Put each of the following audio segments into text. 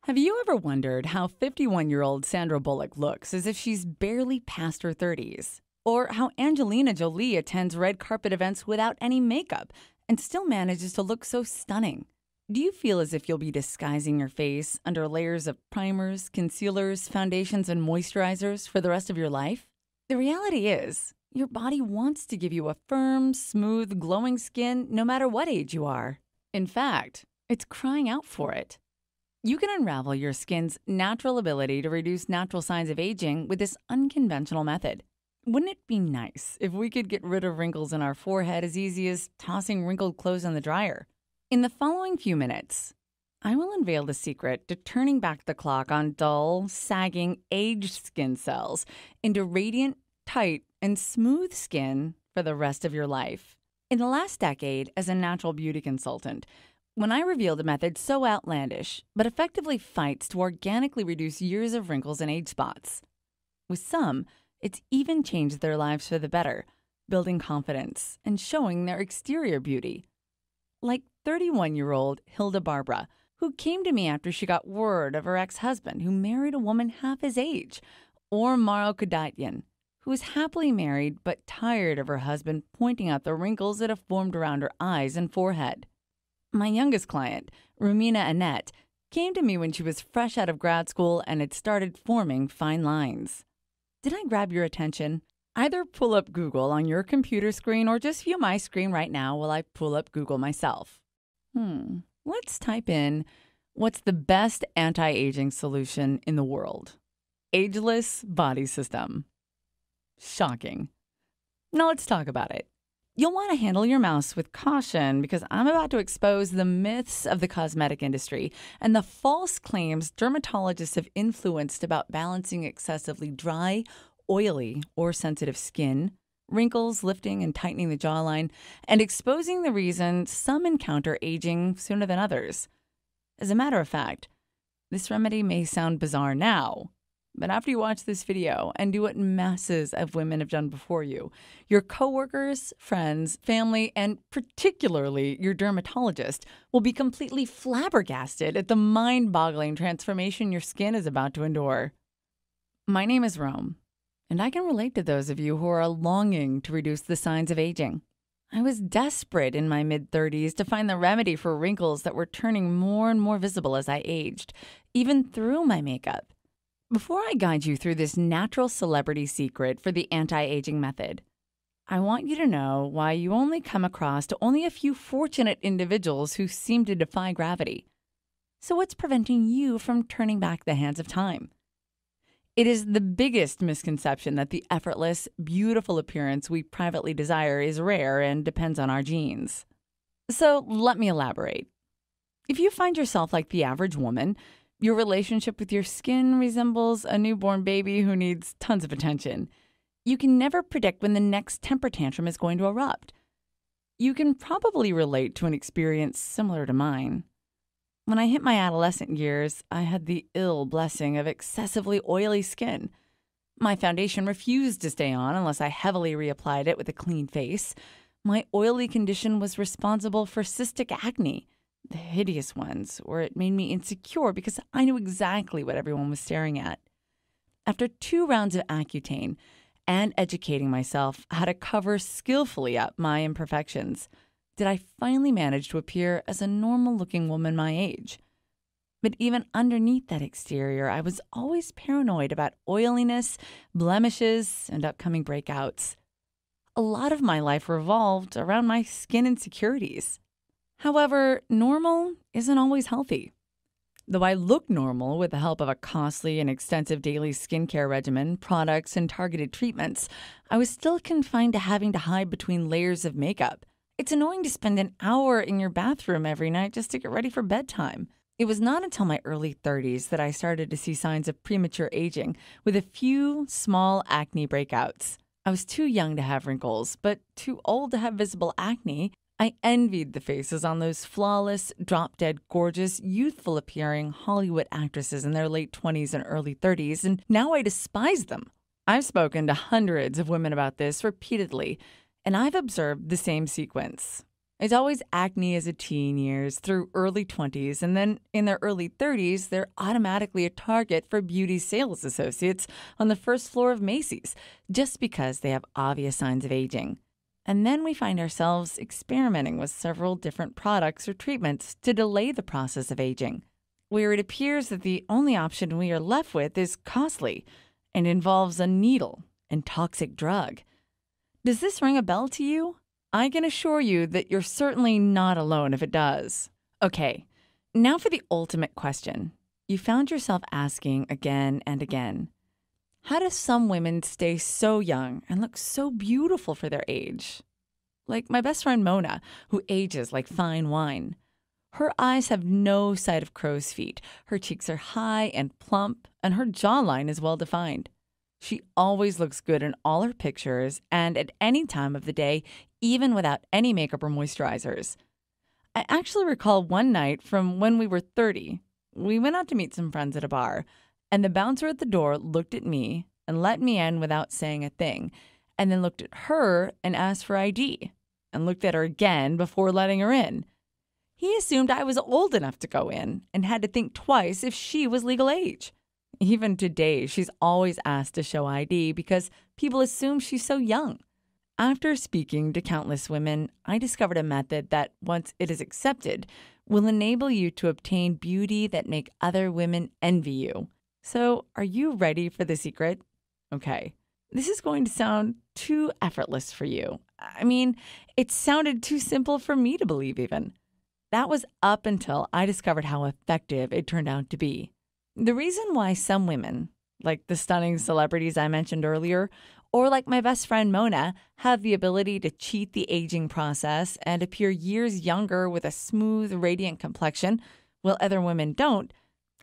Have you ever wondered how 51-year-old Sandra Bullock looks as if she's barely past her 30s? Or how Angelina Jole attends red carpet events without any makeup and still manages to look so stunning? Do you feel as if you'll be disguising your face under layers of primers, concealers, foundations, and moisturizers for the rest of your life? The reality is, your body wants to give you a firm, smooth, glowing skin no matter what age you are. In fact, it's crying out for it. You can unravel your skin's natural ability to reduce natural signs of aging with this unconventional method. Wouldn't it be nice if we could get rid of wrinkles in our forehead as easy as tossing wrinkled clothes in the dryer? In the following few minutes, I will unveil the secret to turning back the clock on dull, sagging, aged skin cells into radiant, tight, and smooth skin for the rest of your life. In the last decade, as a natural beauty consultant, when I revealed a method so outlandish, but effectively fights to organically reduce years of wrinkles and age spots. With some, it's even changed their lives for the better, building confidence and showing their exterior beauty. Like 31-year-old Hilda Barbara, who came to me after she got word of her ex-husband who married a woman half his age, or Maro Kadatian, who was happily married but tired of her husband pointing out the wrinkles that have formed around her eyes and forehead. My youngest client, Rumina Annette, came to me when she was fresh out of grad school and had started forming fine lines. Did I grab your attention? Either pull up Google on your computer screen or just view my screen right now while I pull up Google myself. Let's type in, what's the best anti-aging solution in the world? Ageless Body System. Shocking. Now let's talk about it. You'll want to handle your mouse with caution because I'm about to expose the myths of the cosmetic industry and the false claims dermatologists have influenced about balancing excessively dry, oily, or sensitive skin, wrinkles, lifting and tightening the jawline, and exposing the reason some encounter aging sooner than others. As a matter of fact, this remedy may sound bizarre now, but after you watch this video and do what masses of women have done before you, your coworkers, friends, family, and particularly your dermatologist will be completely flabbergasted at the mind-boggling transformation your skin is about to endure. My name is Rome, and I can relate to those of you who are longing to reduce the signs of aging. I was desperate in my mid-30s to find the remedy for wrinkles that were turning more and more visible as I aged, even through my makeup. Before I guide you through this natural celebrity secret for the anti-aging method, I want you to know why you only come across to only a few fortunate individuals who seem to defy gravity. So what's preventing you from turning back the hands of time? It is the biggest misconception that the effortless, beautiful appearance we privately desire is rare and depends on our genes. So let me elaborate. If you find yourself like the average woman, your relationship with your skin resembles a newborn baby who needs tons of attention. You can never predict when the next temper tantrum is going to erupt. You can probably relate to an experience similar to mine. When I hit my adolescent years, I had the ill blessing of excessively oily skin. My foundation refused to stay on unless I heavily reapplied it with a clean face. My oily condition was responsible for cystic acne, the hideous ones, where it made me insecure because I knew exactly what everyone was staring at. After 2 rounds of Accutane and educating myself how to cover skillfully up my imperfections, did I finally manage to appear as a normal-looking woman my age. But even underneath that exterior, I was always paranoid about oiliness, blemishes, and upcoming breakouts. A lot of my life revolved around my skin insecurities. However, normal isn't always healthy. Though I look normal with the help of a costly and extensive daily skincare regimen, products, and targeted treatments, I was still confined to having to hide between layers of makeup. It's annoying to spend an hour in your bathroom every night just to get ready for bedtime. It was not until my early 30s that I started to see signs of premature aging, with a few small acne breakouts. I was too young to have wrinkles, but too old to have visible acne. I envied the faces on those flawless, drop-dead gorgeous, youthful-appearing Hollywood actresses in their late 20s and early 30s, and now I despise them. I've spoken to hundreds of women about this repeatedly, and I've observed the same sequence. It's always acne as a teen years through early 20s, and then in their early 30s, they're automatically a target for beauty sales associates on the first floor of Macy's just because they have obvious signs of aging. And then we find ourselves experimenting with several different products or treatments to delay the process of aging, where it appears that the only option we are left with is costly and involves a needle and toxic drug. Does this ring a bell to you? I can assure you that you're certainly not alone if it does. Okay, now for the ultimate question. You found yourself asking again and again. How do some women stay so young and look so beautiful for their age? Like my best friend Mona, who ages like fine wine. Her eyes have no sight of crow's feet. Her cheeks are high and plump, and her jawline is well defined. She always looks good in all her pictures and at any time of the day, even without any makeup or moisturizers. I actually recall one night from when we were 30. We went out to meet some friends at a bar, and the bouncer at the door looked at me and let me in without saying a thing, and then looked at her and asked for ID, and looked at her again before letting her in. He assumed I was old enough to go in and had to think twice if she was legal age. Even today, she's always asked to show ID because people assume she's so young. After speaking to countless women, I discovered a method that, once it is accepted, will enable you to obtain beauty that make other women envy you. So, are you ready for the secret? Okay, this is going to sound too effortless for you. I mean, it sounded too simple for me to believe even. That was up until I discovered how effective it turned out to be. The reason why some women, like the stunning celebrities I mentioned earlier, or like my best friend Mona, have the ability to cheat the aging process and appear years younger with a smooth, radiant complexion, while other women don't,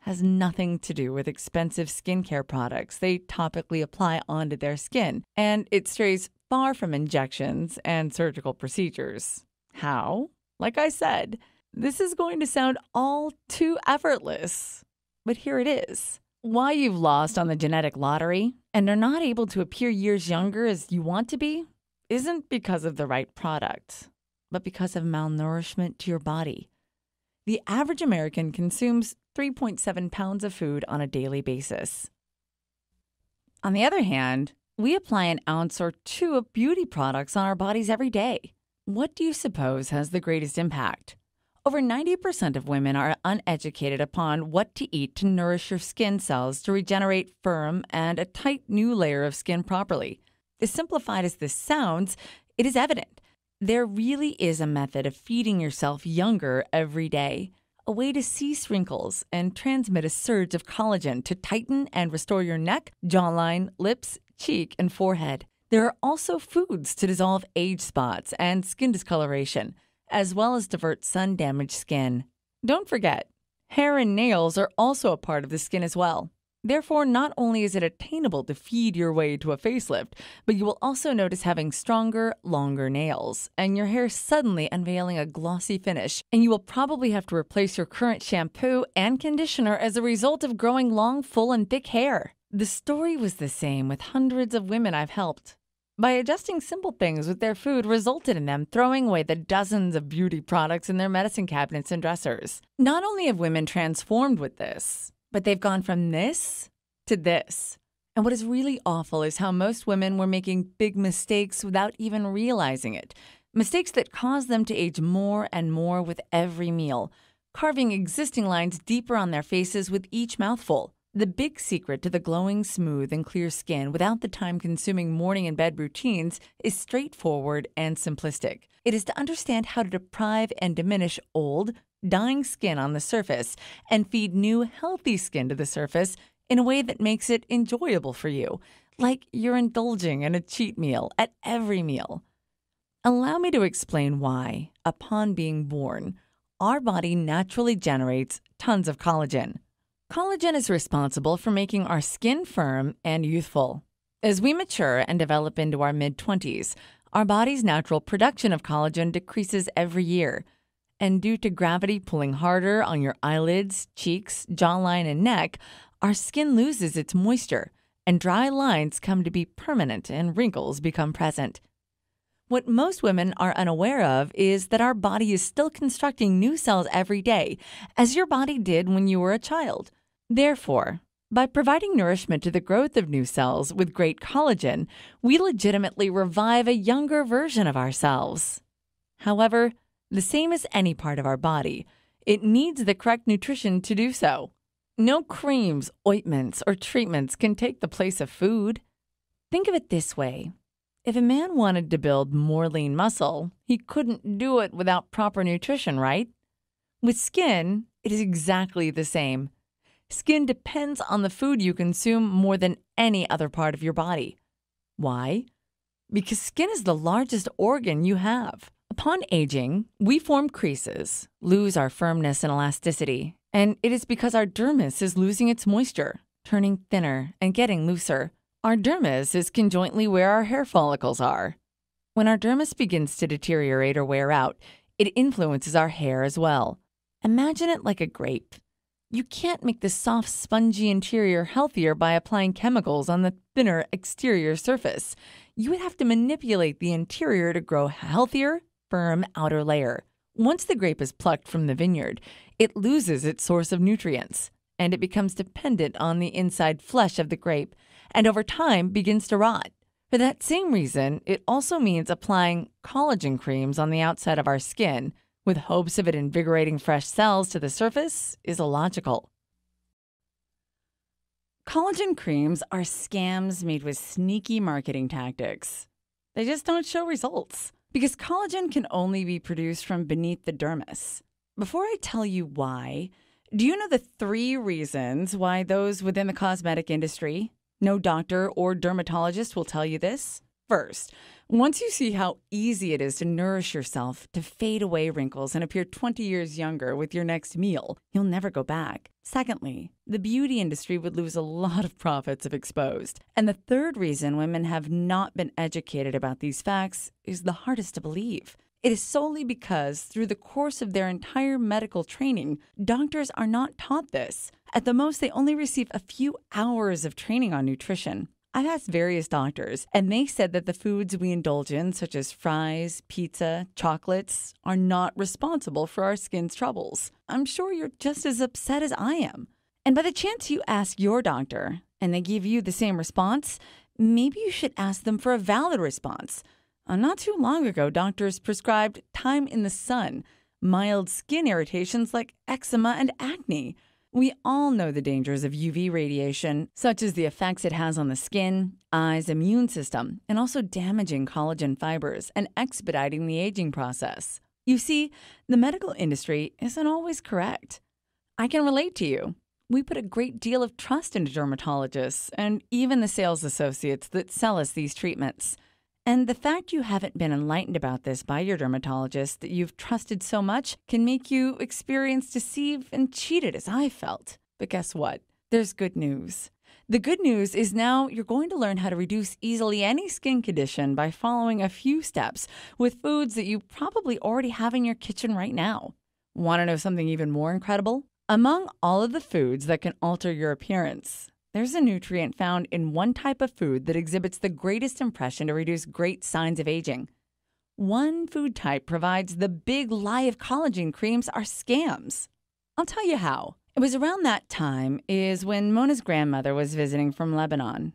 has nothing to do with expensive skincare products they topically apply onto their skin, and it strays far from injections and surgical procedures. How? Like I said, this is going to sound all too effortless. But here it is. Why you've lost on the genetic lottery and are not able to appear years younger as you want to be isn't because of the right product, but because of malnourishment to your body. The average American consumes 3.7 pounds of food on a daily basis. On the other hand, we apply an ounce or two of beauty products on our bodies every day. What do you suppose has the greatest impact? Over 90% of women are uneducated upon what to eat to nourish your skin cells to regenerate firm and a tight new layer of skin properly. As simplified as this sounds, it is evident. There really is a method of feeding yourself younger every day, a way to cease wrinkles and transmit a surge of collagen to tighten and restore your neck, jawline, lips, cheek, and forehead. There are also foods to dissolve age spots and skin discoloration, as well as divert sun-damaged skin. Don't forget, hair and nails are also a part of the skin as well. Therefore, not only is it attainable to feed your way to a facelift, but you will also notice having stronger, longer nails, and your hair suddenly unveiling a glossy finish, and you will probably have to replace your current shampoo and conditioner as a result of growing long, full, and thick hair. The story was the same with hundreds of women I've helped. By adjusting simple things with their food resulted in them throwing away the dozens of beauty products in their medicine cabinets and dressers. Not only have women transformed with this, but they've gone from this to this. And what is really awful is how most women were making big mistakes without even realizing it. Mistakes that cause them to age more and more with every meal, carving existing lines deeper on their faces with each mouthful. The big secret to the glowing, smooth, and clear skin without the time-consuming morning and bed routines is straightforward and simplistic. It is to understand how to deprive and diminish old, dying skin on the surface and feed new, healthy skin to the surface in a way that makes it enjoyable for you, like you're indulging in a cheat meal at every meal. Allow me to explain why, upon being born, our body naturally generates tons of collagen. Collagen is responsible for making our skin firm and youthful. As we mature and develop into our mid-20s, our body's natural production of collagen decreases every year. And due to gravity pulling harder on your eyelids, cheeks, jawline, and neck, our skin loses its moisture, and dry lines come to be permanent and wrinkles become present. What most women are unaware of is that our body is still constructing new cells every day, as your body did when you were a child. Therefore, by providing nourishment to the growth of new cells with great collagen, we legitimately revive a younger version of ourselves. However, the same as any part of our body, it needs the correct nutrition to do so. No creams, ointments, or treatments can take the place of food. Think of it this way. If a man wanted to build more lean muscle, he couldn't do it without proper nutrition, right? With skin, it is exactly the same. Skin depends on the food you consume more than any other part of your body. Why? Because skin is the largest organ you have. Upon aging, we form creases, lose our firmness and elasticity, and it is because our dermis is losing its moisture, turning thinner and getting looser. Our dermis is conjointly where our hair follicles are. When our dermis begins to deteriorate or wear out, it influences our hair as well. Imagine it like a grape. You can't make the soft, spongy interior healthier by applying chemicals on the thinner exterior surface. You would have to manipulate the interior to grow a healthier, firm outer layer. Once the grape is plucked from the vineyard, it loses its source of nutrients, and it becomes dependent on the inside flesh of the grape, and over time begins to rot. For that same reason, it also means applying collagen creams on the outside of our skin, with hopes of it invigorating fresh cells to the surface, is illogical. Collagen creams are scams made with sneaky marketing tactics. They just don't show results, because collagen can only be produced from beneath the dermis. Before I tell you why, do you know the 3 reasons why those within the cosmetic industry, no doctor or dermatologist will tell you this? First, once you see how easy it is to nourish yourself, to fade away wrinkles and appear 20 years younger with your next meal, you'll never go back. Secondly, the beauty industry would lose a lot of profits if exposed. And the third reason women have not been educated about these facts is the hardest to believe. It is solely because through the course of their entire medical training, doctors are not taught this. At the most, they only receive a few hours of training on nutrition. I've asked various doctors, and they said that the foods we indulge in, such as fries, pizza, chocolates, are not responsible for our skin's troubles. I'm sure you're just as upset as I am. And by the chance you ask your doctor, and they give you the same response, maybe you should ask them for a valid response. Not too long ago, doctors prescribed time in the sun, mild skin irritations like eczema and acne. We all know the dangers of UV radiation, such as the effects it has on the skin, eyes, immune system, and also damaging collagen fibers and expediting the aging process. You see, the medical industry isn't always correct. I can relate to you. We put a great deal of trust into dermatologists and even the sales associates that sell us these treatments. And the fact you haven't been enlightened about this by your dermatologist that you've trusted so much can make you experience deceived and cheated as I felt. But guess what? There's good news. The good news is now you're going to learn how to reduce easily any skin condition by following a few steps with foods that you probably already have in your kitchen right now. Want to know something even more incredible? Among all of the foods that can alter your appearance, there's a nutrient found in one type of food that exhibits the greatest impression to reduce great signs of aging. One food type provides the big lie of collagen creams are scams. I'll tell you how. It was around that time is when Mona's grandmother was visiting from Lebanon.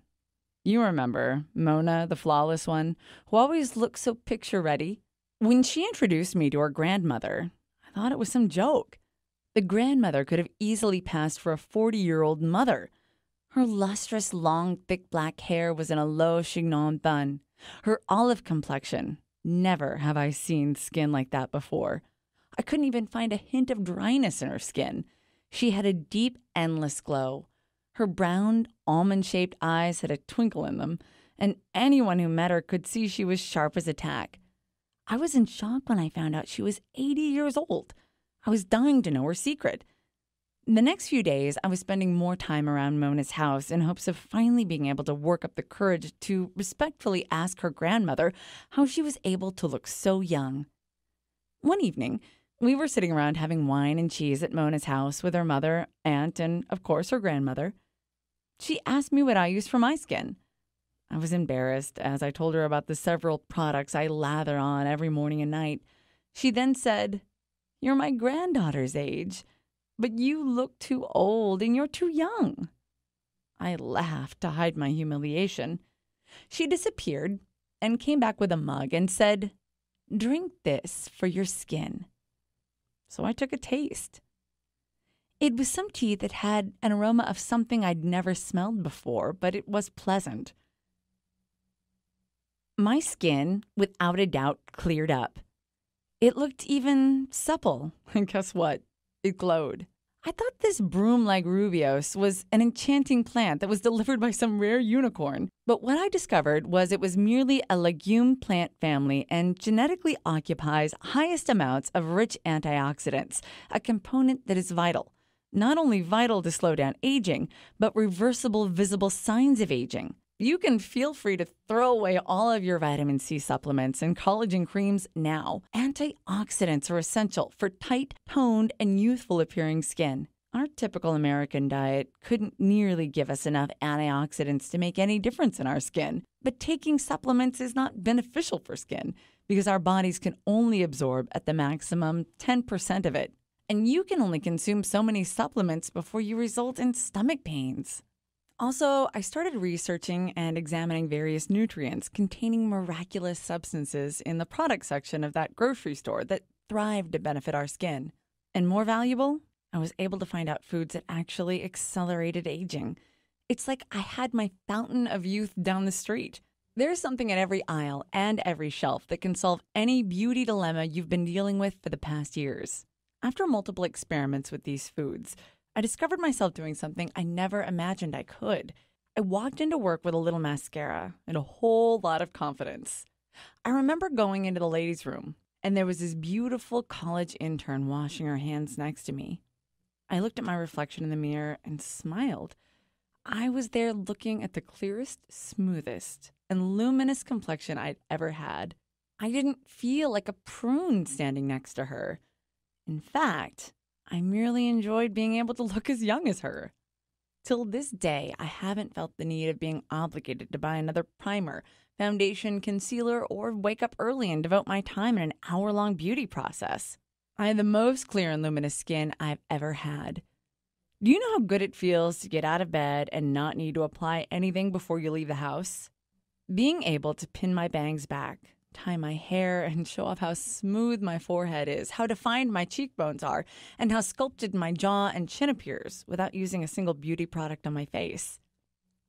You remember Mona, the flawless one, who always looked so picture-ready? When she introduced me to her grandmother, I thought it was some joke. The grandmother could have easily passed for a 40-year-old mother. Her lustrous, long, thick black hair was in a low chignon bun. Her olive complexion. Never have I seen skin like that before. I couldn't even find a hint of dryness in her skin. She had a deep, endless glow. Her brown, almond-shaped eyes had a twinkle in them, and anyone who met her could see she was sharp as a tack. I was in shock when I found out she was 80 years old. I was dying to know her secret. The next few days, I was spending more time around Mona's house in hopes of finally being able to work up the courage to respectfully ask her grandmother how she was able to look so young. One evening, we were sitting around having wine and cheese at Mona's house with her mother, aunt, and, of course, her grandmother. She asked me what I use for my skin. I was embarrassed as I told her about the several products I lather on every morning and night. She then said, "You're my granddaughter's age, but you look too old and you're too young." I laughed to hide my humiliation. She disappeared and came back with a mug and said, "Drink this for your skin." So I took a taste. It was some tea that had an aroma of something I'd never smelled before, but it was pleasant. My skin, without a doubt, cleared up. It looked even supple, and guess what? It glowed. I thought this broom like rubiose was an enchanting plant that was delivered by some rare unicorn. But what I discovered was it was merely a legume plant family and genetically occupies highest amounts of rich antioxidants, a component that is vital. Not only vital to slow down aging, but reversible visible signs of aging. You can feel free to throw away all of your vitamin C supplements and collagen creams now. Antioxidants are essential for tight, toned, and youthful appearing skin. Our typical American diet couldn't nearly give us enough antioxidants to make any difference in our skin. But taking supplements is not beneficial for skin because our bodies can only absorb at the maximum 10% of it. And you can only consume so many supplements before you result in stomach pains. Also, I started researching and examining various nutrients containing miraculous substances in the product section of that grocery store that thrive to benefit our skin. And more valuable, I was able to find out foods that actually accelerated aging. It's like I had my fountain of youth down the street. There's something in every aisle and every shelf that can solve any beauty dilemma you've been dealing with for the past years. After multiple experiments with these foods, I discovered myself doing something I never imagined I could. I walked into work with a little mascara and a whole lot of confidence. I remember going into the ladies' room, and there was this beautiful college intern washing her hands next to me. I looked at my reflection in the mirror and smiled. I was there looking at the clearest, smoothest, and luminous complexion I'd ever had. I didn't feel like a prune standing next to her. In fact, I merely enjoyed being able to look as young as her. Till this day, I haven't felt the need of being obligated to buy another primer, foundation, concealer, or wake up early and devote my time in an hour-long beauty process. I have the most clear and luminous skin I've ever had. Do you know how good it feels to get out of bed and not need to apply anything before you leave the house? Being able to pin my bangs back, tie my hair, and show off how smooth my forehead is, how defined my cheekbones are, and how sculpted my jaw and chin appears without using a single beauty product on my face.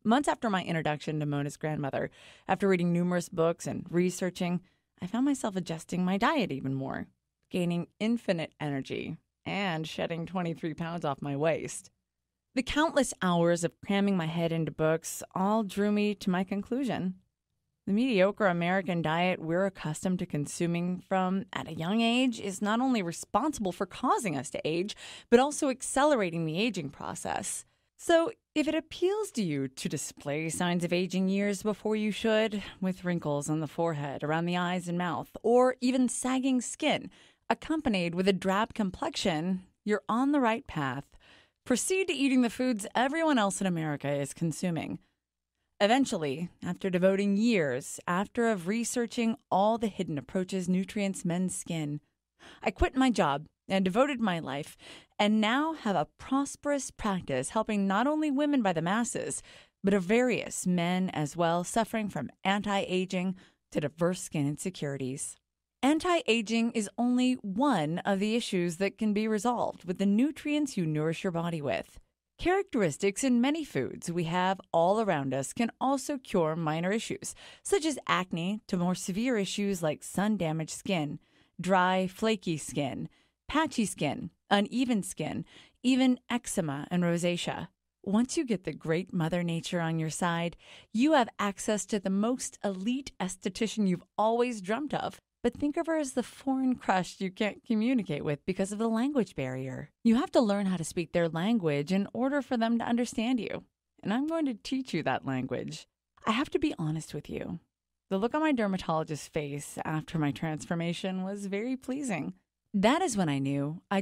Months after my introduction to Mona's grandmother, after reading numerous books and researching, I found myself adjusting my diet even more, gaining infinite energy, and shedding 23 pounds off my waist. The countless hours of cramming my head into books all drew me to my conclusion. The mediocre American diet we're accustomed to consuming from at a young age is not only responsible for causing us to age, but also accelerating the aging process. So if it appeals to you to display signs of aging years before you should, with wrinkles on the forehead, around the eyes and mouth, or even sagging skin, accompanied with a drab complexion, you're on the right path. Proceed to eating the foods everyone else in America is consuming. Eventually, after devoting years of researching all the hidden approaches nutrients men's skin, I quit my job and devoted my life, and now have a prosperous practice helping not only women by the masses, but of various men as well suffering from anti-aging to diverse skin insecurities. Anti-aging is only one of the issues that can be resolved with the nutrients you nourish your body with. Characteristics in many foods we have all around us can also cure minor issues, such as acne, to more severe issues like sun-damaged skin, dry, flaky skin, patchy skin, uneven skin, even eczema and rosacea. Once you get the great Mother Nature on your side, you have access to the most elite esthetician you've always dreamt of. But think of her as the foreign crush you can't communicate with because of the language barrier. You have to learn how to speak their language in order for them to understand you. And I'm going to teach you that language. I have to be honest with you. The look on my dermatologist's face after my transformation was very pleasing. That is when I knew I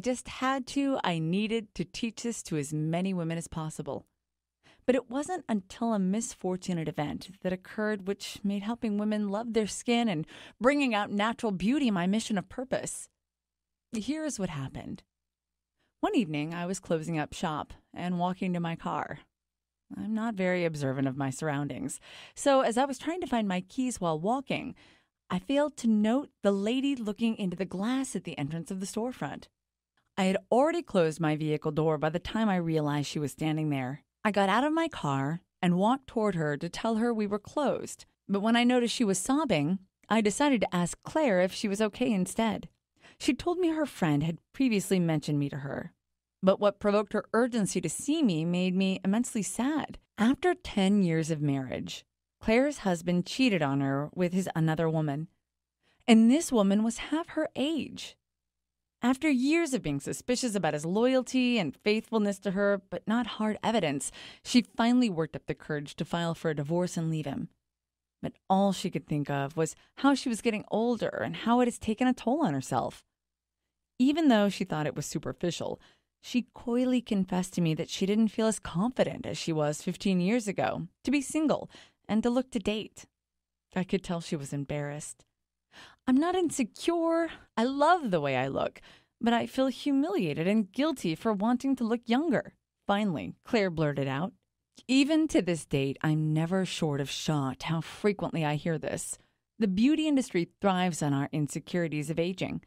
needed to teach this to as many women as possible. But it wasn't until a misfortunate event that occurred which made helping women love their skin and bringing out natural beauty my mission of purpose. Here's what happened. One evening, I was closing up shop and walking to my car. I'm not very observant of my surroundings, so as I was trying to find my keys while walking, I failed to note the lady looking into the glass at the entrance of the storefront. I had already closed my vehicle door by the time I realized she was standing there. I got out of my car and walked toward her to tell her we were closed, but when I noticed she was sobbing, I decided to ask Claire if she was okay instead. She told me her friend had previously mentioned me to her. But what provoked her urgency to see me made me immensely sad. After 10 years of marriage, Claire's husband cheated on her with another woman. And this woman was half her age. After years of being suspicious about his loyalty and faithfulness to her, but not hard evidence, she finally worked up the courage to file for a divorce and leave him. But all she could think of was how she was getting older and how it has taken a toll on herself. Even though she thought it was superficial, she coyly confessed to me that she didn't feel as confident as she was 15 years ago to be single and to look to date. I could tell she was embarrassed. I'm not insecure. I love the way I look, but I feel humiliated and guilty for wanting to look younger. Finally, Claire blurted out. Even to this date, I'm never short of shocked how frequently I hear this. The beauty industry thrives on our insecurities of aging.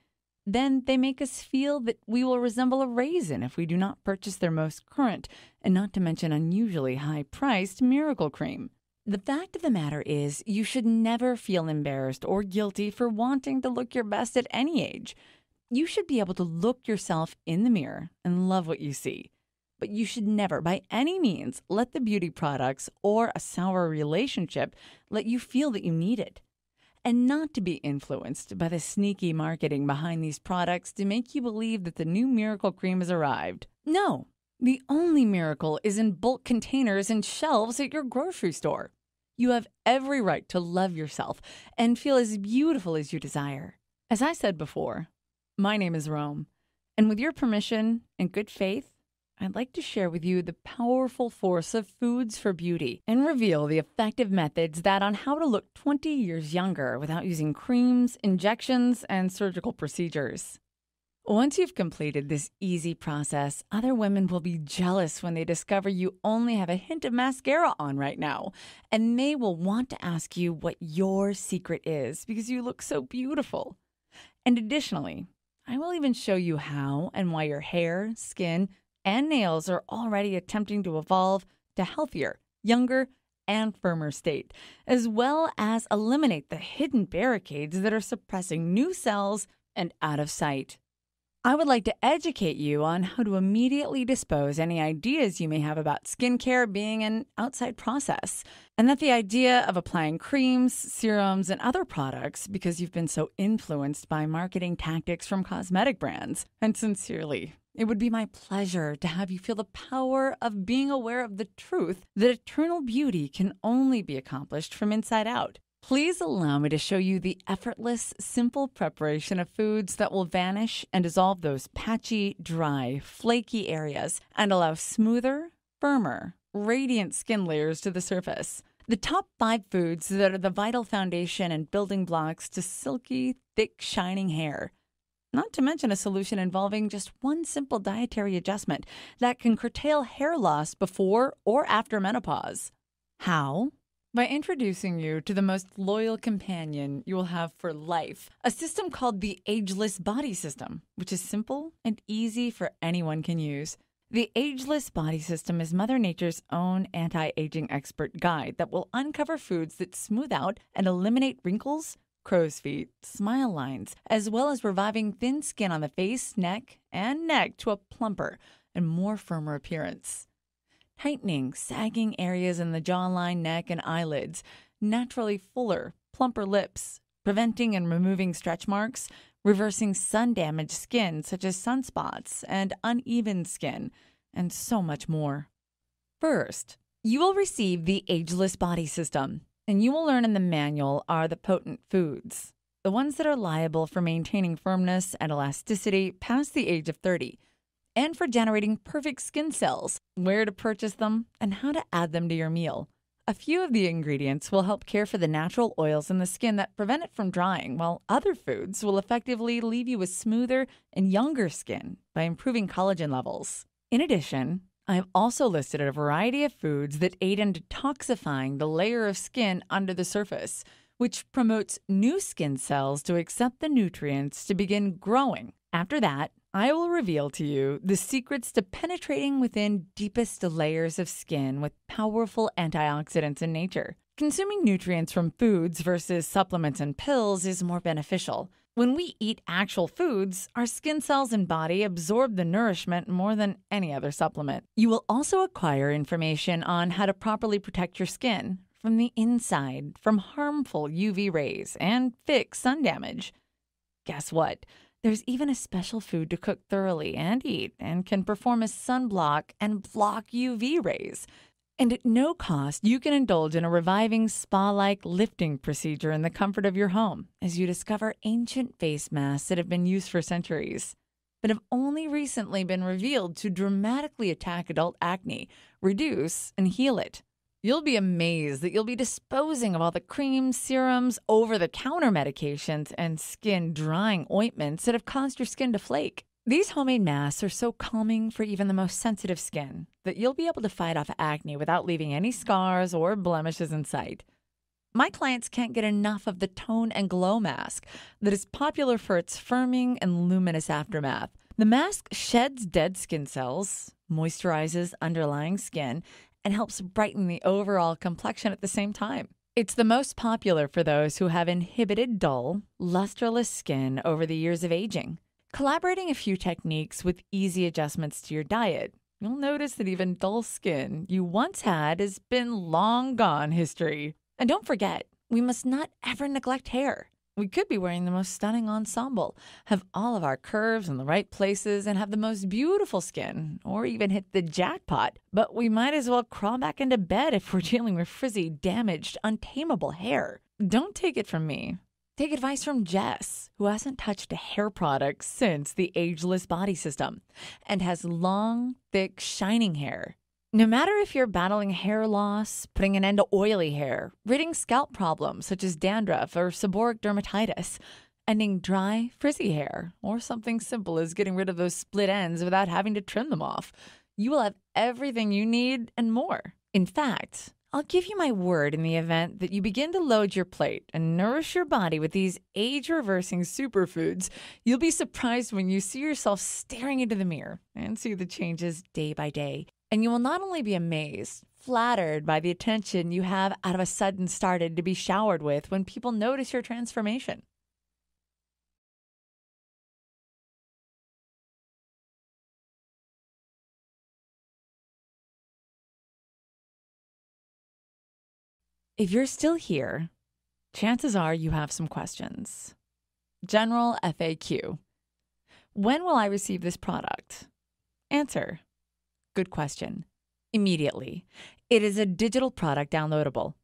Then they make us feel that we will resemble a raisin if we do not purchase their most current, and not to mention unusually high-priced miracle cream. The fact of the matter is, you should never feel embarrassed or guilty for wanting to look your best at any age. You should be able to look yourself in the mirror and love what you see. But you should never, by any means, let the beauty products or a sour relationship let you feel that you need it. And not to be influenced by the sneaky marketing behind these products to make you believe that the new miracle cream has arrived. No, the only miracle is in bulk containers and shelves at your grocery store. You have every right to love yourself and feel as beautiful as you desire. As I said before, my name is Rome, and with your permission and good faith, I'd like to share with you the powerful force of foods for beauty and reveal the effective methods that on how to look 20 years younger without using creams, injections, and surgical procedures. Once you've completed this easy process, other women will be jealous when they discover you only have a hint of mascara on right now, and they will want to ask you what your secret is because you look so beautiful. And additionally, I will even show you how and why your hair, skin, and nails are already attempting to evolve to healthier, younger, and firmer state, as well as eliminate the hidden barricades that are suppressing new cells and out of sight. I would like to educate you on how to immediately dispose any ideas you may have about skincare being an outside process, and that the idea of applying creams, serums, and other products because you've been so influenced by marketing tactics from cosmetic brands. And sincerely, it would be my pleasure to have you feel the power of being aware of the truth that eternal beauty can only be accomplished from inside out. Please allow me to show you the effortless, simple preparation of foods that will vanish and dissolve those patchy, dry, flaky areas and allow smoother, firmer, radiant skin layers to the surface. The top 5 foods that are the vital foundation and building blocks to silky, thick, shining hair. Not to mention a solution involving just one simple dietary adjustment that can curtail hair loss before or after menopause. How? By introducing you to the most loyal companion you will have for life, a system called the Ageless Body System, which is simple and easy for anyone can use. The Ageless Body System is Mother Nature's own anti-aging expert guide that will uncover foods that smooth out and eliminate wrinkles, crow's feet, smile lines, as well as reviving thin skin on the face, neck to a plumper and more firmer appearance. Tightening, sagging areas in the jawline, neck, and eyelids, naturally fuller, plumper lips, preventing and removing stretch marks, reversing sun-damaged skin such as sunspots and uneven skin, and so much more. First, you will receive the Ageless Body System, and you will learn in the manual are the potent foods, the ones that are liable for maintaining firmness and elasticity past the age of 30. and for generating perfect skin cells, where to purchase them, and how to add them to your meal. A few of the ingredients will help care for the natural oils in the skin that prevent it from drying, while other foods will effectively leave you with smoother and younger skin by improving collagen levels. In addition, I have also listed a variety of foods that aid in detoxifying the layer of skin under the surface, which promotes new skin cells to accept the nutrients to begin growing. After that, I will reveal to you the secrets to penetrating within deepest layers of skin with powerful antioxidants in nature. Consuming nutrients from foods versus supplements and pills is more beneficial. When we eat actual foods, our skin cells and body absorb the nourishment more than any other supplement. You will also acquire information on how to properly protect your skin from the inside from harmful UV rays and fix sun damage. Guess what? There's even a special food to cook thoroughly and eat and can perform as sunblock and block UV rays. And at no cost, you can indulge in a reviving spa-like lifting procedure in the comfort of your home as you discover ancient face masks that have been used for centuries, but have only recently been revealed to dramatically attack adult acne, reduce, and heal it. You'll be amazed that you'll be disposing of all the creams, serums, over-the-counter medications, and skin-drying ointments that have caused your skin to flake. These homemade masks are so calming for even the most sensitive skin that you'll be able to fight off acne without leaving any scars or blemishes in sight. My clients can't get enough of the Tone and Glow mask that is popular for its firming and luminous aftermath. The mask sheds dead skin cells, moisturizes underlying skin, and helps brighten the overall complexion at the same time. It's the most popular for those who have inhibited dull, lusterless skin over the years of aging. Collaborating a few techniques with easy adjustments to your diet, you'll notice that even dull skin you once had has been long gone history. And don't forget, we must not ever neglect hair. We could be wearing the most stunning ensemble, have all of our curves in the right places, and have the most beautiful skin, or even hit the jackpot. But we might as well crawl back into bed if we're dealing with frizzy, damaged, untamable hair. Don't take it from me. Take advice from Jess, who hasn't touched a hair product since the Ageless Body System, and has long, thick, shining hair. No matter if you're battling hair loss, putting an end to oily hair, ridding scalp problems such as dandruff or seborrheic dermatitis, ending dry, frizzy hair, or something simple as getting rid of those split ends without having to trim them off, you will have everything you need and more. In fact, I'll give you my word in the event that you begin to load your plate and nourish your body with these age-reversing superfoods, you'll be surprised when you see yourself staring into the mirror and see the changes day by day. And you will not only be amazed, flattered by the attention you have out of a sudden started to be showered with when people notice your transformation. If you're still here, chances are you have some questions. General FAQ. When will I receive this product? Answer. Good question. Immediately. It is a digital product downloadable.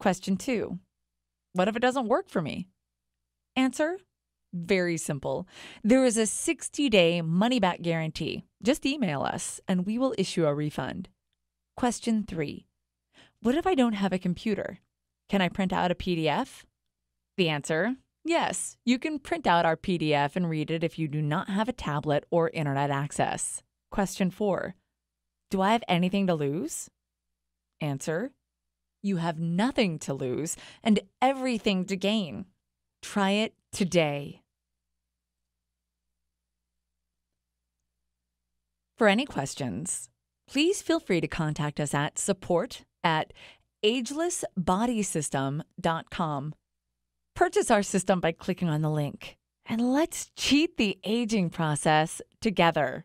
Question 2. What if it doesn't work for me? Answer. Very simple. There is a 60-day money-back guarantee. Just email us and we will issue a refund. Question 3. What if I don't have a computer? Can I print out a PDF? The answer, yes. You can print out our PDF and read it if you do not have a tablet or internet access. Question 4. Do I have anything to lose? Answer, you have nothing to lose and everything to gain. Try it today. For any questions, please feel free to contact us at support@agelessbodysystem.com. Purchase our system by clicking on the link, and let's cheat the aging process together.